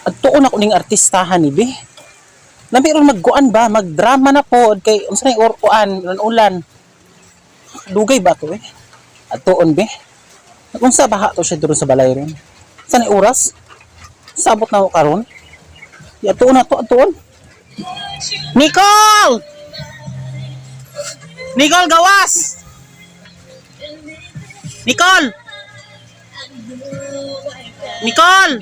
At tuon ako ning artistahan ni be. Labi ron magguan ba, magdrama na po kay unsa nay uran ulan. Dugay ba to eh? At tuon be. Unsa baha to siya duro sa balay ron? Sa nay oras? Sabot na ako karon. Ya tuon na to tuon. Nicole! Nicole gawas! Nicole! Nicole!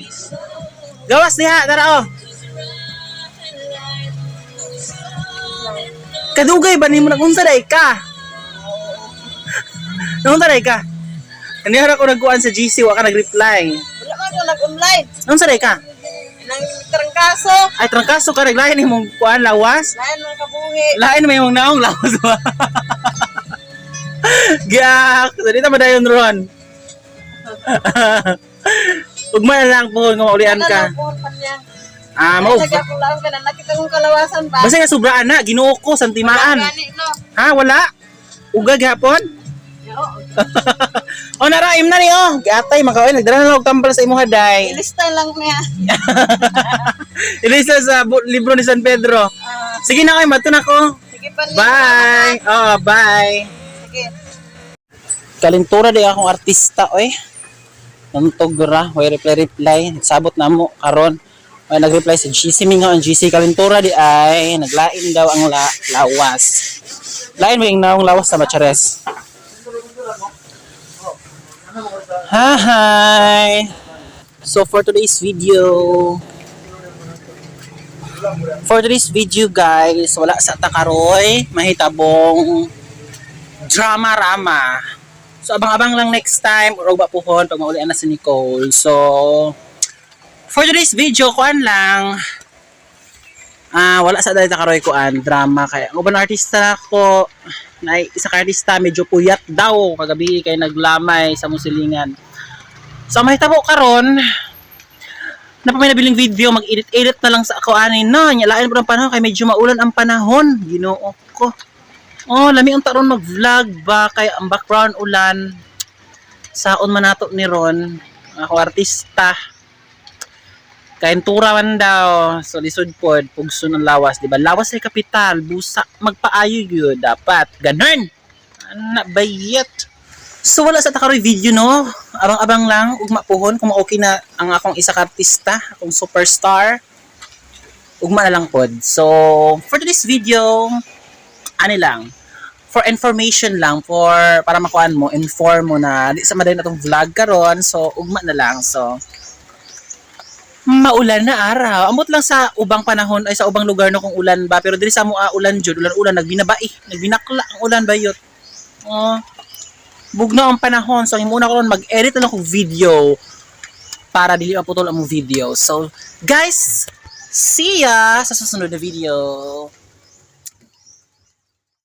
Gawas diha, tara oh. Kadugay ba nimo nagunsa day ka? Nagunsa day ka? Kaniyara ko nagkuan sa GC wa ka nag-reply. Wala man ko nag-online. Nagunsa day ka? Nang trangkaso. Ay trangkaso ka reglayan imong kuan lawas. Lain man kabuhi. Lain may imong naong lawas ba? Giyak, dali ta madayon ron. Ugma na lang po nga maulian ka. Mao. Lagi akong lawas ka na nakita kong kalawasan ba? Basta nga sobraan na, Ginoo ko santimaan. Gani, no? Ha, wala? Ugag hapon? O naraim na ni oh. Gatay magkaway nagdala na og tambal sa imong haday. Ilista lang niya. Ilista sa libro ni San Pedro. Sige na kayo, mato na ko. Sige pa niya. Bye. Oh, bye. Sige. Kalintura di akong artista oy. Nantog ra, way reply. Nagsabot na mo karon. May nag-reply sa GC mingaw ang GC Kalintura di ay naglain daw ang lawas. Lain mo yung naong lawas sa Machares. Hi! So for today's video guys, wala sa takaroy, mahitabong drama-rama. So abang-abang lang next time or ba puhon pag maulian na si Nicole. So for today's video kuan lang wala sa dali takaroy kuan drama kay ang ubang artista ko na isa ka artista medyo puyat daw kagabi kay naglamay sa musilingan. So mahitabo karon na pa may nabiling video mag-edit na lang sa ako anin no nya lain po ang panahon kay medyo maulan ang panahon Ginoo ko. Oh lami ang taron mag-vlog ba kay ang background ulan saon man nato ni Ron ako artista Kaintura man daw. So lisod pod pugso ng lawas, di ba? Lawas ay kapital, busa magpaayo gyud dapat. Ganun. Ana bayet. So wala sa takaroy video no. Abang-abang lang ugma puhon kung okay na ang akong isa ka artista, akong superstar. Ugma na lang pod. So for this video, ano lang, for information lang, for para makuan mo, inform mo na di sa maday na tong vlog karon. So ugma na lang. So maulan na araw. Amot lang sa ubang panahon ay sa ubang lugar no kung ulan ba pero diri sa mo ulan jud, ulan nagbinabai, nagbinakla ang ulan bayot. Oh. Bugno ang panahon. So himuna ko ron mag-edit na ako video para dili maputol ang video. So guys, see ya sa susunod na video.